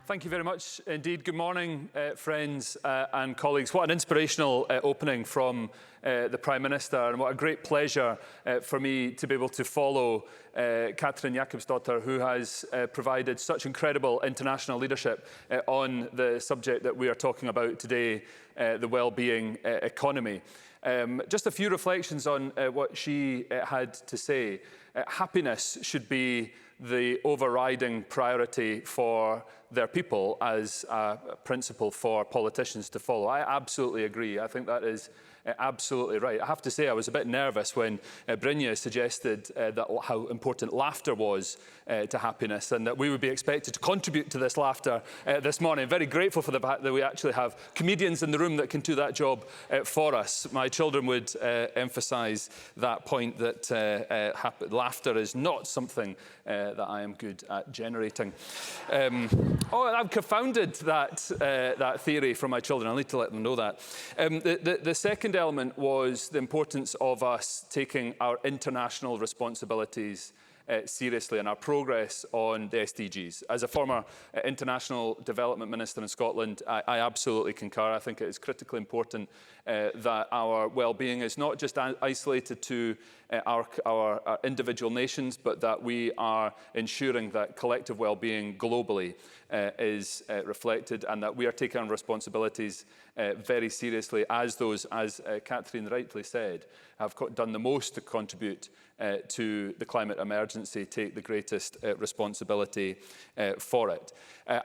Thank you very much indeed. Good morning, friends and colleagues. What an inspirational opening from the Prime Minister, and what a great pleasure for me to be able to follow Katrin Jakobsdottir, who has provided such incredible international leadership on the subject that we are talking about today, the wellbeing economy. Just a few reflections on what she had to say. Happiness should be the overriding priority for their people as a principle for politicians to follow. I absolutely agree. I think that is absolutely right. I have to say I was a bit nervous when Brynja suggested that how important laughter was to happiness, and that we would be expected to contribute to this laughter this morning. Very grateful for the fact that we actually have comedians in the room that can do that job for us. My children would emphasise that point, that laughter is not something that I am good at generating. I've confounded that theory from my children. I'll need to let them know that. The second element was the importance of us taking our international responsibilities seriously and our progress on the SDGs. As a former International Development Minister in Scotland, I absolutely concur. I think it is critically important that our well-being is not just isolated to our individual nations, but that we are ensuring that collective well-being globally is reflected, and that we are taking our responsibilities very seriously, as Katrin rightly said, have done the most to contribute to the climate emergency, take the greatest responsibility for it.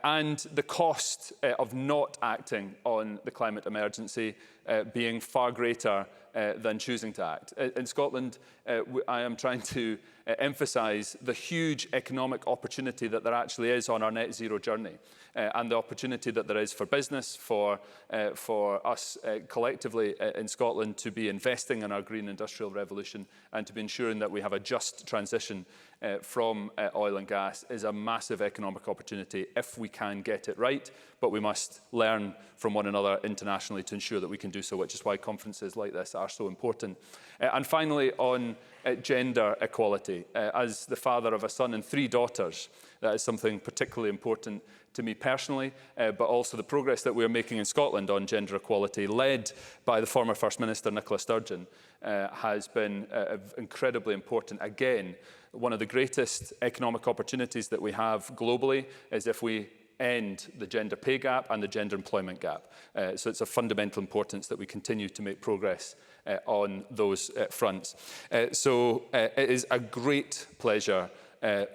And the cost of not acting on the climate emergency being far greater than choosing to act. In Scotland, I am trying to emphasise the huge economic opportunity that there actually is on our net zero journey, and the opportunity that there is for business, for us collectively in Scotland to be investing in our green industrial revolution and to be ensuring that we have a just transition from oil and gas is a massive economic opportunity if we can get it right, but we must learn from one another internationally to ensure that we can do so, which is why conferences like this are so important. And finally, on gender equality. As the father of a son and 3 daughters, that is something particularly important to me personally, but also the progress that we're making in Scotland on gender equality, led by the former First Minister Nicola Sturgeon, has been incredibly important. Again, one of the greatest economic opportunities that we have globally is if we end the gender pay gap and the gender employment gap. So it's of fundamental importance that we continue to make progress on those fronts. So it is a great pleasure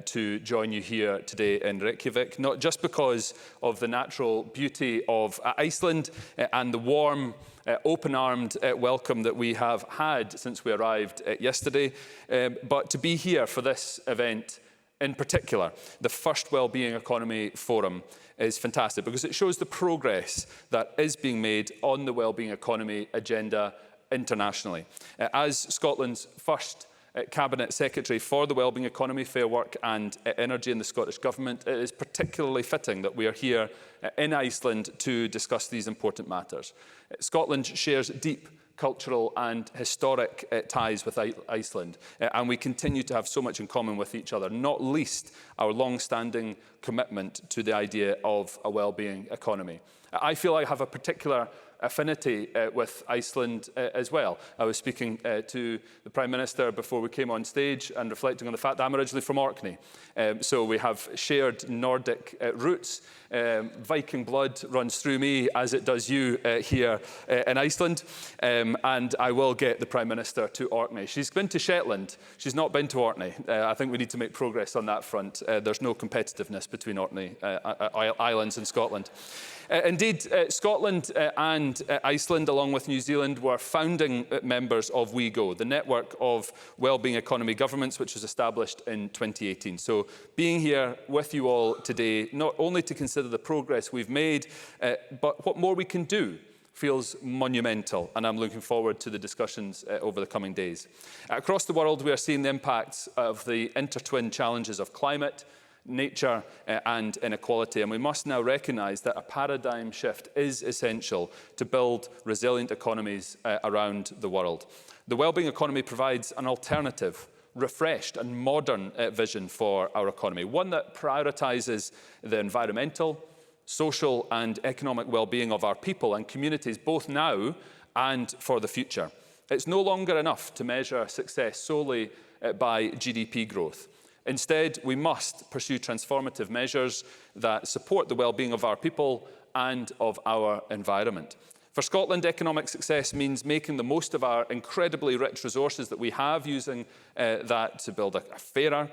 to join you here today in Reykjavik, not just because of the natural beauty of Iceland and the warm, open-armed welcome that we have had since we arrived yesterday, but to be here for this event in particular. The first Wellbeing Economy Forum is fantastic because it shows the progress that is being made on the wellbeing economy agenda internationally. As Scotland's first Cabinet Secretary for the Wellbeing Economy, Fair Work and Energy in the Scottish Government, it is particularly fitting that we are here in Iceland to discuss these important matters. Scotland shares deep cultural and historic ties with Iceland, and we continue to have so much in common with each other, not least our long-standing commitment to the idea of a wellbeing economy. I feel I have a particular affinity with Iceland as well. I was speaking to the Prime Minister before we came on stage and reflecting on the fact that I'm originally from Orkney. So we have shared Nordic roots. Viking blood runs through me as it does you here in Iceland. And I will get the Prime Minister to Orkney. She's been to Shetland. She's not been to Orkney. I think we need to make progress on that front. There's no competitiveness between Orkney Islands and Scotland. Indeed, Scotland and Iceland, along with New Zealand, were founding members of WeGo, the network of wellbeing economy governments, which was established in 2018. So being here with you all today, not only to consider the progress we've made, but what more we can do, feels monumental, and I'm looking forward to the discussions over the coming days. Across the world, we are seeing the impacts of the intertwined challenges of climate, nature and inequality, and we must now recognise that a paradigm shift is essential to build resilient economies around the world. The wellbeing economy provides an alternative, refreshed and modern vision for our economy, one that prioritises the environmental, social and economic well-being of our people and communities, both now and for the future. It's no longer enough to measure success solely by GDP growth. Instead, we must pursue transformative measures that support the well-being of our people and of our environment. For Scotland, economic success means making the most of our incredibly rich resources that we have, using that to build a fairer,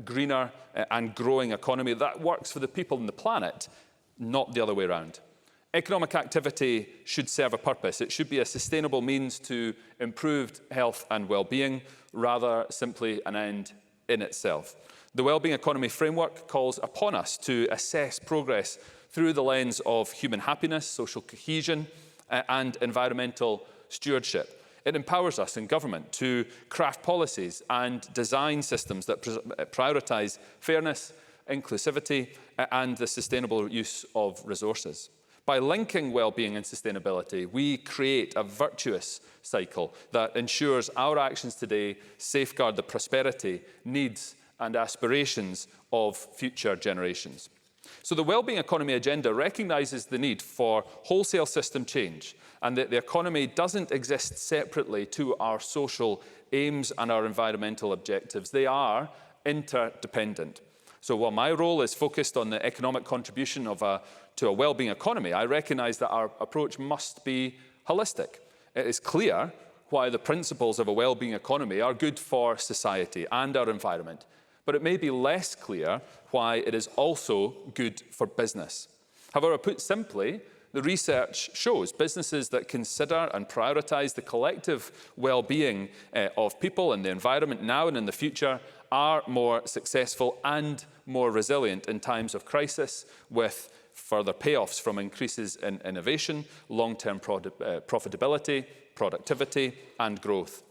greener and growing economy that works for the people and the planet, not the other way around. Economic activity should serve a purpose. It should be a sustainable means to improved health and well-being, rather simply an end in itself. The Wellbeing Economy framework calls upon us to assess progress through the lens of human happiness, social cohesion, and environmental stewardship. It empowers us in government to craft policies and design systems that prioritise fairness, inclusivity, and the sustainable use of resources. By linking well-being and sustainability, we create a virtuous cycle that ensures our actions today safeguard the prosperity, needs, and aspirations of future generations. So the Wellbeing Economy agenda recognises the need for wholesale system change, and that the economy doesn't exist separately to our social aims and our environmental objectives. They are interdependent. So while my role is focused on the economic contribution to a wellbeing economy, I recognise that our approach must be holistic. It is clear why the principles of a wellbeing economy are good for society and our environment, but it may be less clear why it is also good for business. However, put simply, the research shows businesses that consider and prioritise the collective well-being of people and the environment now and in the future are more successful and more resilient in times of crisis, with further payoffs from increases in innovation, long-term profitability, productivity and growth.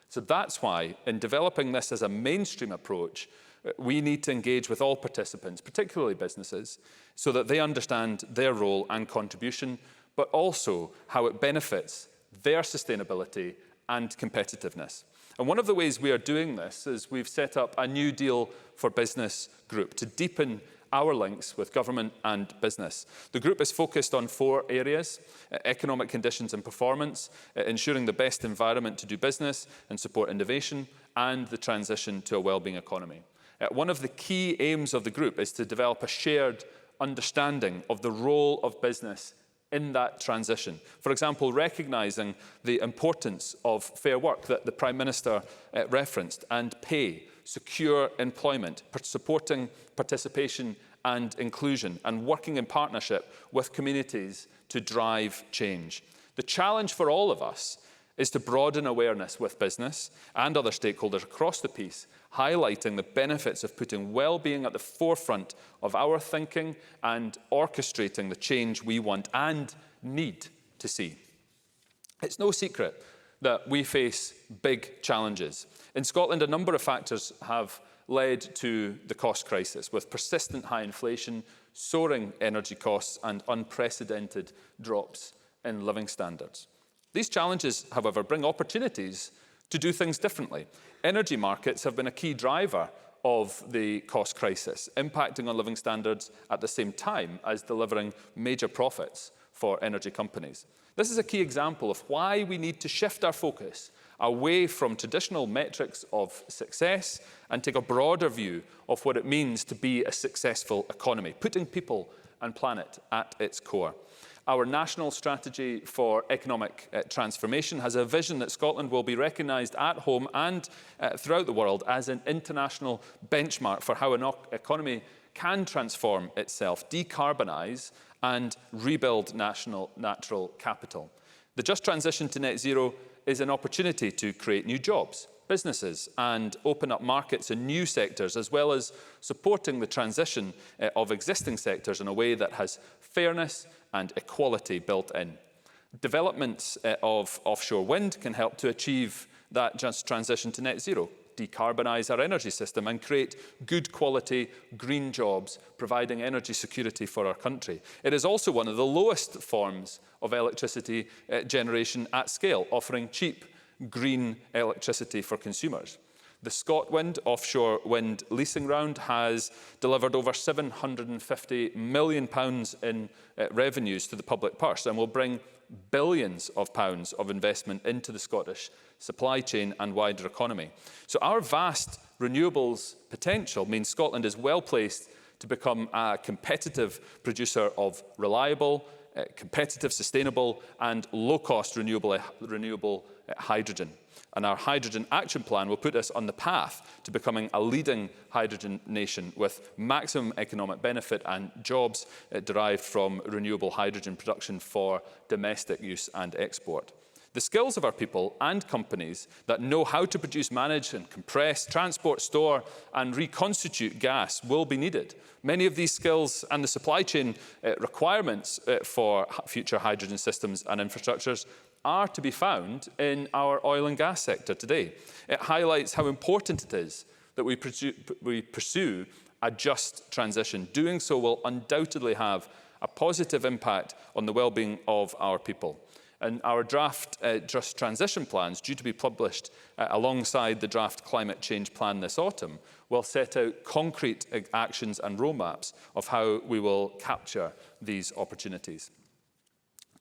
So that's why, in developing this as a mainstream approach, we need to engage with all participants, particularly businesses, so that they understand their role and contribution, but also how it benefits their sustainability and competitiveness. And one of the ways we are doing this is we've set up a New Deal for Business group to deepen our links with government and business. The group is focused on 4 areas: economic conditions and performance, ensuring the best environment to do business and support innovation, and the transition to a wellbeing economy. One of the key aims of the group is to develop a shared understanding of the role of business in that transition. For example, recognising the importance of fair work that the Prime Minister referenced, and pay, secure employment, supporting participation and inclusion, and working in partnership with communities to drive change. The challenge for all of us is to broaden awareness with business and other stakeholders across the piece, highlighting the benefits of putting well-being at the forefront of our thinking and orchestrating the change we want and need to see. It's no secret that we face big challenges. In Scotland, a number of factors have led to the cost crisis, with persistent high inflation, soaring energy costs and unprecedented drops in living standards. These challenges, however, bring opportunities to do things differently. Energy markets have been a key driver of the cost crisis, impacting on living standards at the same time as delivering major profits for energy companies. This is a key example of why we need to shift our focus away from traditional metrics of success and take a broader view of what it means to be a successful economy, putting people and planet at its core. Our national strategy for economic transformation has a vision that Scotland will be recognised at home and throughout the world as an international benchmark for how an economy can transform itself, decarbonise and rebuild natural capital. The just transition to net zero is an opportunity to create new jobs, businesses and open up markets in new sectors, as well as supporting the transition of existing sectors in a way that has fairness and equality built in. Developments of offshore wind can help to achieve that just transition to net zero, decarbonise our energy system and create good quality green jobs, providing energy security for our country. It is also one of the lowest forms of electricity generation at scale, offering cheap green electricity for consumers. The ScotWind offshore wind leasing round has delivered over £750 million in revenues to the public purse and will bring billions of pounds of investment into the Scottish supply chain and wider economy. So our vast renewables potential means Scotland is well placed to become a competitive producer of reliable, competitive, sustainable and low-cost renewable hydrogen. And our Hydrogen Action Plan will put us on the path to becoming a leading hydrogen nation with maximum economic benefit and jobs derived from renewable hydrogen production for domestic use and export. The skills of our people and companies that know how to produce, manage and compress, transport, store and reconstitute gas will be needed. Many of these skills and the supply chain requirements for future hydrogen systems and infrastructures are to be found in our oil and gas sector today. It highlights how important it is that we pursue a just transition. Doing so will undoubtedly have a positive impact on the well-being of our people. And our draft Just Transition plans, due to be published alongside the draft Climate Change Plan this autumn, will set out concrete actions and roadmaps of how we will capture these opportunities.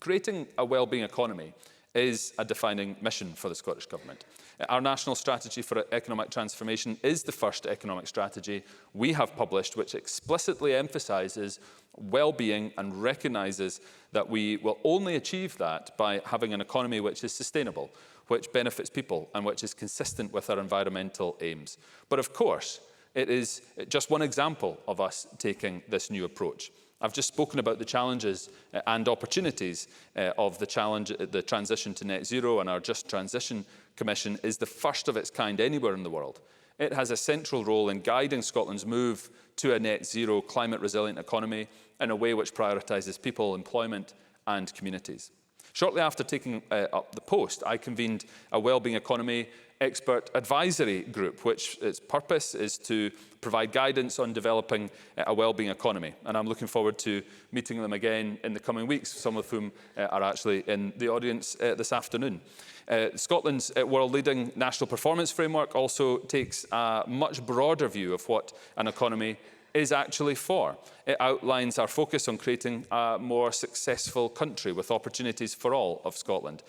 Creating a wellbeing economy is a defining mission for the Scottish Government. Our National Strategy for Economic Transformation is the first economic strategy we have published which explicitly emphasises well-being and recognises that we will only achieve that by having an economy which is sustainable, which benefits people and which is consistent with our environmental aims. But of course, it is just one example of us taking this new approach. I've just spoken about the challenges and opportunities of the transition to net zero, and our Just Transition Commission is the first of its kind anywhere in the world. It has a central role in guiding Scotland's move to a net zero climate resilient economy in a way which prioritises people, employment and communities. Shortly after taking up the post, I convened a Wellbeing Economy expert advisory group, which its purpose is to provide guidance on developing a wellbeing economy. And I'm looking forward to meeting them again in the coming weeks, some of whom are actually in the audience this afternoon. Scotland's world-leading National Performance Framework also takes a much broader view of what an economy is actually for. It outlines our focus on creating a more successful country with opportunities for all of Scotland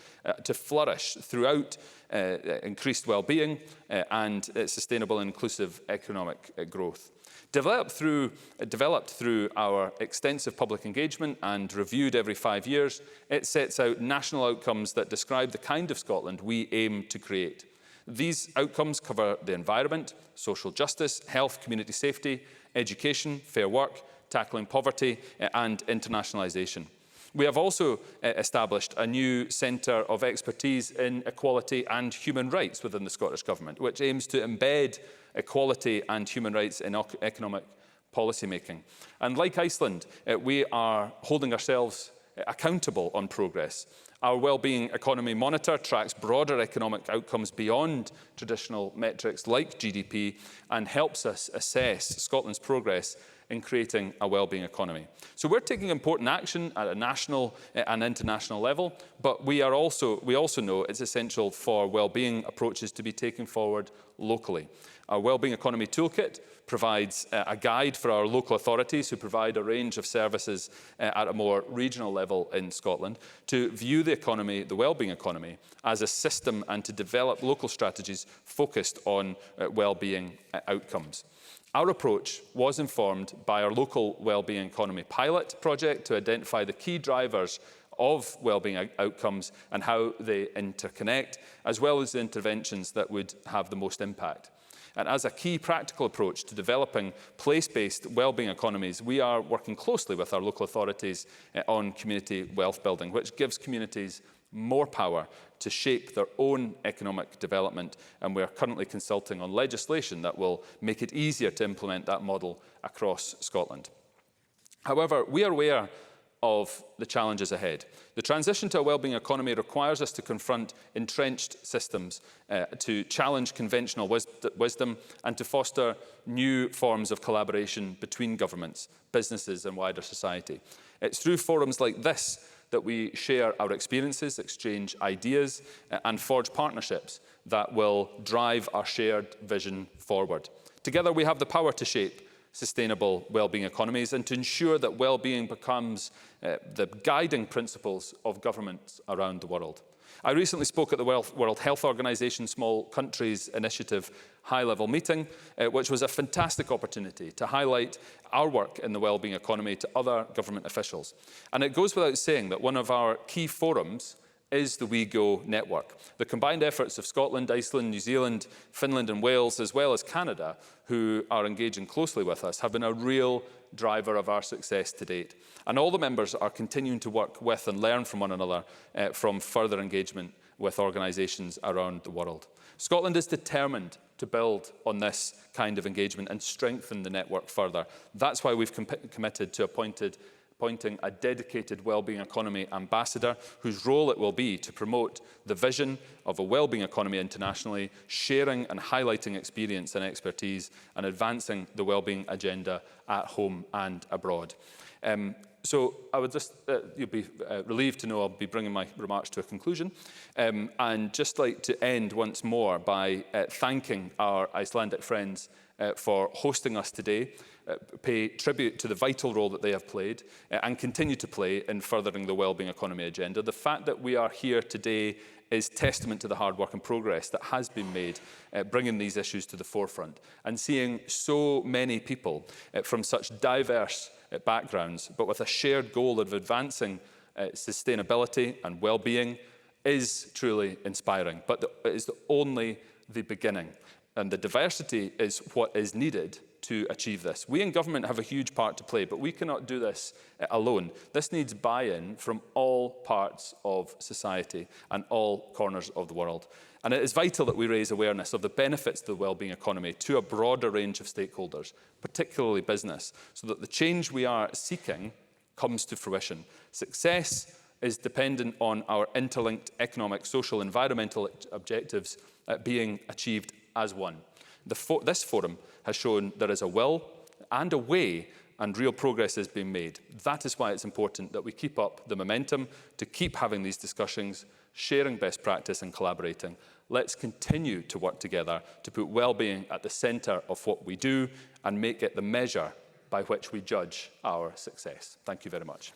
to flourish throughout increased well-being and sustainable and inclusive economic growth. Developed through our extensive public engagement and reviewed every 5 years, it sets out national outcomes that describe the kind of Scotland we aim to create. These outcomes cover the environment, social justice, health, community safety, education, fair work, tackling poverty and internationalisation. We have also established a new centre of expertise in equality and human rights within the Scottish Government, which aims to embed equality and human rights in economic policy making. And like Iceland, we are holding ourselves accountable on progress. Our Wellbeing Economy Monitor tracks broader economic outcomes beyond traditional metrics like GDP and helps us assess Scotland's progress in creating a wellbeing economy. So we're taking important action at a national and international level, but we also know it's essential for wellbeing approaches to be taken forward locally. Our Wellbeing Economy Toolkit provides a guide for our local authorities who provide a range of services at a more regional level in Scotland to view the economy, the wellbeing economy, as a system and to develop local strategies focused on wellbeing outcomes. Our approach was informed by our local Wellbeing Economy pilot project to identify the key drivers of wellbeing outcomes and how they interconnect, as well as the interventions that would have the most impact. And as a key practical approach to developing place-based wellbeing economies, we are working closely with our local authorities on community wealth building, which gives communities more power to shape their own economic development, and we are currently consulting on legislation that will make it easier to implement that model across Scotland. However, we are aware of the challenges ahead. The transition to a wellbeing economy requires us to confront entrenched systems, to challenge conventional wisdom and to foster new forms of collaboration between governments, businesses and wider society. It's through forums like this that we share our experiences, exchange ideas and forge partnerships that will drive our shared vision forward. Together, we have the power to shape sustainable wellbeing economies and to ensure that wellbeing becomes the guiding principles of governments around the world. I recently spoke at the World Health Organization Small Countries Initiative high-level meeting, which was a fantastic opportunity to highlight our work in the wellbeing economy to other government officials. And it goes without saying that one of our key forums is the WeGo network. The combined efforts of Scotland, Iceland, New Zealand, Finland and Wales, as well as Canada, who are engaging closely with us, have been a real driver of our success to date. And all the members are continuing to work with and learn from one another from further engagement with organisations around the world. Scotland is determined to build on this kind of engagement and strengthen the network further. That's why we've committed to appointing a dedicated wellbeing economy ambassador whose role it will be to promote the vision of a wellbeing economy internationally, sharing and highlighting experience and expertise and advancing the wellbeing agenda at home and abroad. So I would just, you'll be relieved to know I'll be bringing my remarks to a conclusion and just like to end once more by thanking our Icelandic friends for hosting us today, pay tribute to the vital role that they have played and continue to play in furthering the wellbeing economy agenda. The fact that we are here today is testament to the hard work and progress that has been made bringing these issues to the forefront and seeing so many people from such diverse backgrounds but with a shared goal of advancing sustainability and well-being is truly inspiring. But it is only the beginning, and the diversity is what is needed to achieve this. We in government have a huge part to play, but we cannot do this alone. This needs buy-in from all parts of society and all corners of the world. And it is vital that we raise awareness of the benefits of the wellbeing economy to a broader range of stakeholders, particularly business, so that the change we are seeking comes to fruition. Success is dependent on our interlinked economic, social, environmental objectives being achieved as one. This forum has shown there is a will and a way, and real progress is being made. That is why it's important that we keep up the momentum to keep having these discussions, sharing best practice and collaborating. Let's continue to work together to put well-being at the centre of what we do and make it the measure by which we judge our success. Thank you very much.